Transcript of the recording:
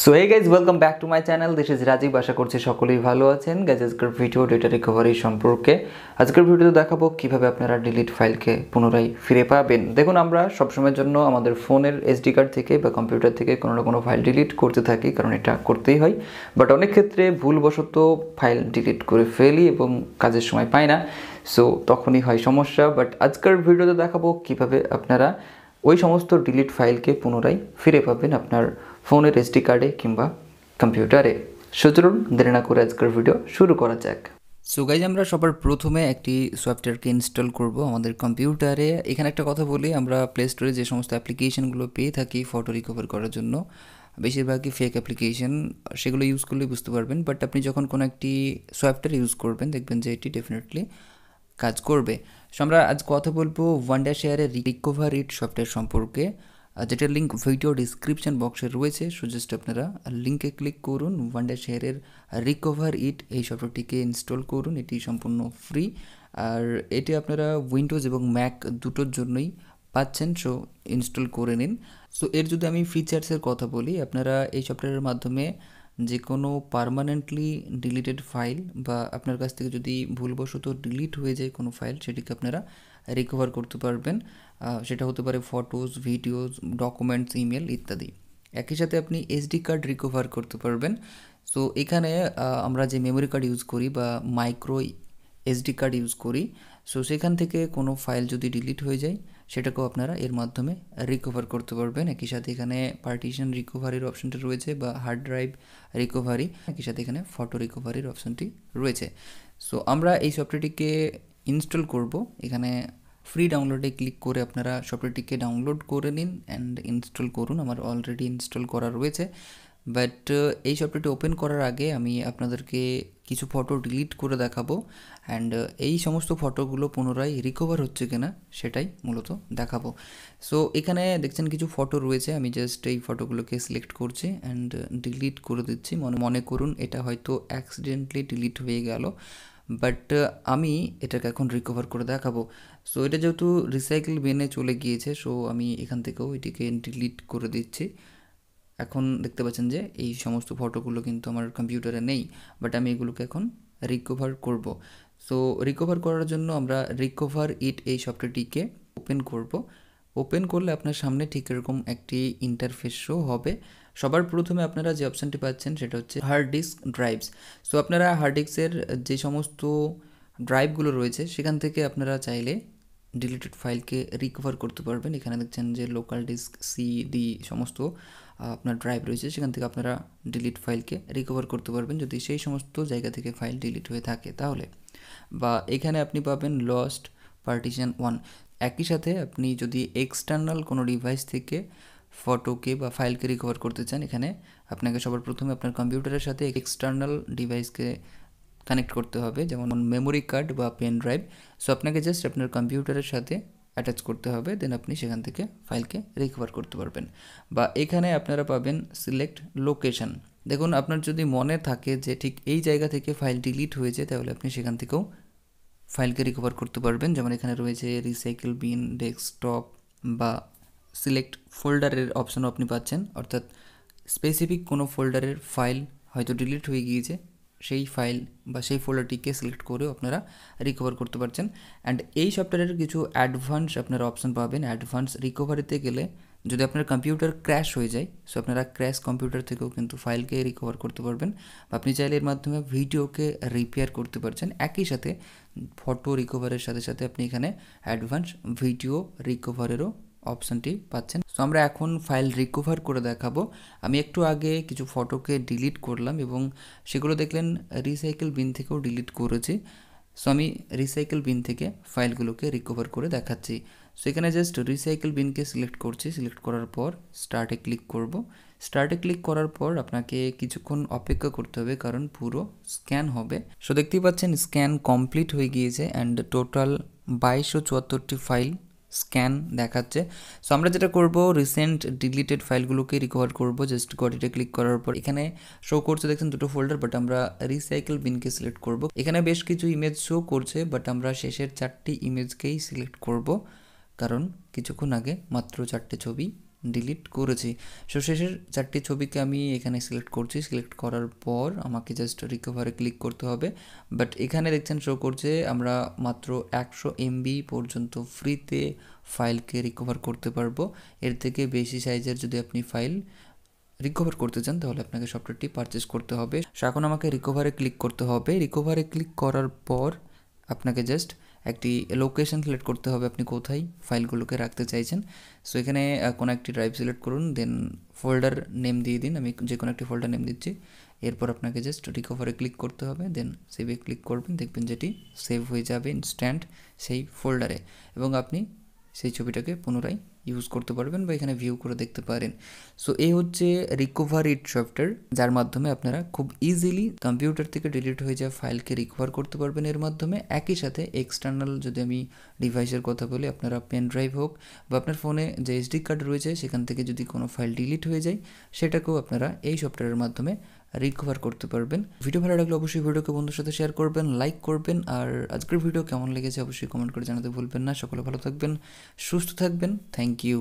So hey guys welcome back to my channel. This is Rajib. আশা করছি সকলেই ভালো আছেন। গাইজ আজকের ভিডিও ডেটা রিকভারি সম্পর্কে। আজকের ভিডিওতে দেখাবো কিভাবে আপনারা ডিলিট ফাইলকে পুনরায় ফিরে পাবেন। দেখুন, আমরা সবসময়ের জন্য আমাদের ফোনের এসডি কার্ড থেকে বা কম্পিউটার থেকে কোনো না কোনো ফাইল ডিলিট করতে থাকি, কারণ এটা করতেই হয়। বাট অনেক ক্ষেত্রে ভুলবশত ফাইল ডিলিট করে ফেলি এবং কাজের সময় পাই না, সো তখনই হয় সমস্যা। বাট আজকের ভিডিওতে দেখাবো কিভাবে আপনারা ওই সমস্ত ডিলিট ফাইলকে পুনরায় ফিরে পাবেন আপনার ফোনের এসডি কার্ডে কিংবা কম্পিউটারে। চলুন দেরি না করে আজকের ভিডিও শুরু করা যাক। সো গাইজ, আমরা সবার প্রথমে একটি সফটওয়্যারকে ইনস্টল করব আমাদের কম্পিউটারে। এখানে একটা কথা বলি, আমরা প্লে স্টোরে যে সমস্ত অ্যাপ্লিকেশনগুলো পেয়ে থাকি ফটো রিকভার করার জন্য, বেশিরভাগই ফেক অ্যাপ্লিকেশন, সেগুলো ইউজ করলে বুঝতে পারবেন। বাট আপনি যখন কোনো একটি সফটওয়্যার ইউজ করবেন, দেখবেন যে এটি ডেফিনেটলি কাজ করবে। সো আমরা আজ কথা বলবো ওয়ান্ডারশেয়ারের রিকভারিট সফটওয়্যার সম্পর্কে, যেটার লিঙ্ক ভিডিও ডিসক্রিপশন বক্সে রয়েছে। সো জাস্ট আপনারা লিঙ্কে ক্লিক করুন, ওয়ান্ডারশেয়ারের রিকভারিট এই সফটওয়্যারটিকে ইনস্টল করুন। এটি সম্পূর্ণ ফ্রি, আর এটি আপনারা উইন্ডোজ এবং ম্যাক দুটোর জন্যই পাচ্ছেন। সো ইনস্টল করে নিন। সো এর যদি আমি ফিচার্সের কথা বলি, আপনারা এই সফটওয়্যারের মাধ্যমে যে কোনো পার্মানেন্টলি ডিলিটেড ফাইল বা আপনার কাছ থেকে যদি ভুলবশত ডিলিট হয়ে যায় কোনো ফাইল, সেটিকে আপনারা রিকভার করতে পারবেন। সেটা হতে পারে ফটোজ, ভিডিওজ, ডকুমেন্টস, ইমেল ইত্যাদি। একই সাথে আপনি এসডি কার্ড রিকভার করতে পারবেন। সো এখানে আমরা যে মেমোরি কার্ড ইউজ করি বা মাইক্রো এসডি কার্ড ইউজ করি, সো সেখান থেকে কোনো ফাইল যদি ডিলিট হয়ে যায়, সেটাকেও আপনারা এর মাধ্যমে রিকভার করতে পারবেন। একই সাথে এখানে পার্টিশন রিকভারির অপশনটি রয়েছে বা হার্ড ড্রাইভ রিকভারি, একই সাথে এখানে ফটো রিকভারির অপশনটি রয়েছে। সো আমরা এই সফটওয়্যারটিকে ইনস্টল করব। এখানে ফ্রি ডাউনলোডে ক্লিক করে আপনারা সফটওয়্যারটিকে ডাউনলোড করে নিন অ্যান্ড ইনস্টল করুন। আমার অলরেডি ইনস্টল করা রয়েছে। বাট এই সফটওয়্যারটি ওপেন করার আগে আমি আপনাদেরকে কিছু ফটো ডিলিট করে দেখাবো, অ্যান্ড এই সমস্ত ফটোগুলো পুনরায় রিকভার হচ্ছে কিনা সেটাই মূলত দেখাবো। সো এখানে দেখছেন কিছু ফটো রয়েছে, আমি জাস্ট এই ফটোগুলোকে সিলেক্ট করছি অ্যান্ড ডিলিট করে দিচ্ছি। মনে করুন এটা হয়তো অ্যাক্সিডেন্টলি ডিলিট হয়ে গেল, বাট আমি এটাকে এখন রিকভার করে দেখাবো। সো এটা যেহেতু রিসাইকেল বিনে চলে গিয়েছে, সো আমি এখান থেকেও এটিকে ডিলিট করে দিচ্ছি। এখন দেখতে পাচ্ছেন যে এই সমস্ত ফটোগুলো কিন্তু আমার কম্পিউটারে নেই, বাট আমি এগুলোকে এখন রিকভার করব। সো রিকভার করার জন্য আমরা রিকভারিট এই সফটওয়্যারটিকে ওপেন করব। ওপেন করলে আপনার সামনে ঠিক এরকম একটি ইন্টারফেস শো হবে। সবার প্রথমে আপনারা যে অপশানটি পাচ্ছেন সেটা হচ্ছে হার্ড ডিস্ক ড্রাইভস। সো আপনারা হার্ড ডিস্কের যে সমস্ত ড্রাইভগুলো রয়েছে সেখান থেকে আপনারা চাইলে ডিলিটেড ফাইলকে রিকভার করতে পারবেন। এখানে দেখছেন যে লোকাল ডিস্ক, সিডি সমস্ত আপনার ড্রাইভ রয়েছে, সেখান থেকে আপনারা ডিলিট ফাইলকে রিকভার করতে পারবেন যদি সেই সমস্ত জায়গা থেকে ফাইল ডিলিট হয়ে থাকে তাহলে। বা এখানে আপনি পাবেন লস্ট পার্টিশন 1। একই সাথে আপনি যদি এক্সটার্নাল কোনো ডিভাইস থেকে ফটোকে বা ফাইলকে রিকভার করতে চান, এখানে আপনাকে সবার প্রথমে আপনার কম্পিউটারের সাথে এক্সটার্নাল ডিভাইসকে কানেক্ট করতে হবে, যেমন মেমোরি কার্ড বা পেন ড্রাইভ। সো আপনাকে জাস্ট আপনার কম্পিউটারের সাথে অ্যাটাচ করতে হবে, দেন আপনি সেখান থেকে ফাইলকে রিকভার করতে পারবেন। বা এখানে আপনারা পাবেন সিলেক্ট লোকেশন। দেখুন, আপনার যদি মনে থাকে যে ঠিক এই জায়গা থেকে ফাইল ডিলিট হয়েছে, তাহলে আপনি সেখান থেকেও ফাইলকে রিকভার করতে পারবেন। যেমন এখানে রয়েছে রিসাইকেল বিন, ডেস্কটপ বা সিলেক্ট ফোল্ডারের অপশনও আপনি পাচ্ছেন, অর্থাৎ স্পেসিফিক কোনো ফোল্ডারের ফাইল হয়তো ডিলিট হয়ে গিয়েছে, সেই ফাইল বা সেই ফোল্ডারটিকে সিলেক্ট করেও আপনারা রিকভার করতে পারছেন। অ্যান্ড এই সফটওয়্যারের কিছু অ্যাডভান্স আপনারা অপশন পাবেন। অ্যাডভান্স রিকভারিতে গেলে যদি আপনার কম্পিউটার ক্র্যাশ হয়ে যায়, সো আপনারা ক্র্যাশ কম্পিউটার থেকেও কিন্তু ফাইলকে রিকভার করতে পারবেন। আপনি চাইলে এর মাধ্যমে ভিডিওকে রিপেয়ার করতে পারছেন। একই সাথে ফটো রিকভারের সাথে সাথে আপনি এখানে অ্যাডভান্স ভিডিও রিকভারেরও অপশানটি পাচ্ছেন। সো আমরা এখন ফাইল রিকভার করে দেখাবো। আমি একটু আগে কিছু ফটোকে ডিলিট করলাম এবং সেগুলো দেখলেন রিসাইকেল বিন থেকেও ডিলিট করেছি। সো আমি রিসাইকেল বিন থেকে ফাইলগুলোকে রিকভার করে দেখাচ্ছি। সো এখানে জাস্ট রিসাইকেল বিনকে সিলেক্ট করছি। সিলেক্ট করার পর স্টার্টে ক্লিক করব। স্টার্টে ক্লিক করার পর আপনাকে কিছুক্ষণ অপেক্ষা করতে হবে, কারণ পুরো স্ক্যান হবে। সো দেখতেই পাচ্ছেন স্ক্যান কমপ্লিট হয়ে গিয়েছে অ্যান্ড টোটাল 2274টি ফাইল স্ক্যান দেখাচ্ছে। সো আমরা যেটা করব, রিসেন্ট ডিলিটেড ফাইলগুলোকে রিকভার করব। জাস্ট গটিতে ক্লিক করার পর এখানে শো করছে দেখছেন দুটো ফোল্ডার, বাট আমরা রিসাইকেল বিনকে সিলেক্ট করব। এখানে বেশ কিছু ইমেজ শো করছে, বাট আমরা শেষের 4টি ইমেজকেই সিলেক্ট করব, কারণ কিছুক্ষণ আগে মাত্র 4টে ছবি ডিলিট করেছি। সো শেষের 4টি ছবিকে আমি এখানে সিলেক্ট করছি। সিলেক্ট করার পর আমাকে জাস্ট রিকভারে ক্লিক করতে হবে। বাট এখানে দেখছেন শো করছে আমরা মাত্র 100 MB পর্যন্ত ফ্রিতে ফাইলকে রিকভার করতে পারবো। এর থেকে বেশি সাইজের যদি আপনি ফাইল রিকভার করতে চান তাহলে আপনাকে সফটওয়্যারটি পারচেস করতে হবে। সো এখন আমাকে রিকভারে ক্লিক করতে হবে। রিকভারে ক্লিক করার পর আপনাকে জাস্ট একটি লোকেশন সিলেক্ট করতে হবে, আপনি কোথায় ফাইলগুলোকে রাখতে চাইছেন। সো এখানে কোনো একটি ড্রাইভ সিলেক্ট করুন, দেন ফোল্ডার নেম দিয়ে দিন। আমি যে কোনো একটি ফোল্ডার নেম দিচ্ছি। এরপর আপনাকে জাস্ট রিকভারে ক্লিক করতে হবে, দেন সেভে ক্লিক করবেন। দেখবেন যেটি সেভ হয়ে যাবে ইনস্ট্যান্ট সেই ফোল্ডারে, এবং আপনি সেই ছবিটাকে পুনরায় ইউজ করতে পারবেন বা এখানে ভিউ করে দেখতে পারেন। সো এই হচ্ছে রিকভারিট সফটওয়্যার, যার মাধ্যমে আপনারা খুব ইজিলি কম্পিউটার থেকে ডিলিট হয়ে যাওয়া ফাইলকে রিকভার করতে পারবেন এর মাধ্যমে। একই সাথে এক্সটার্নাল যদি আমি ডিভাইসের কথা বলি, আপনারা পেন ড্রাইভ হোক বা আপনার ফোনে যে SD কার্ড রয়েছে সেখান থেকে যদি কোনো ফাইল ডিলিট হয়ে যায় সেটাকেও আপনারা এই সফটওয়্যারের মাধ্যমে রিকভার করতে পারবেন। ভিডিও ভালো লাগলে অবশ্যই ভিডিওকে বন্ধুর সাথে শেয়ার করবেন, লাইক করবেন, আর আজকের ভিডিও কেমন লেগেছে অবশ্যই কমেন্ট করে জানাতে ভুলবেন না। সকলে ভালো থাকবেন, সুস্থ থাকবেন। Thank you.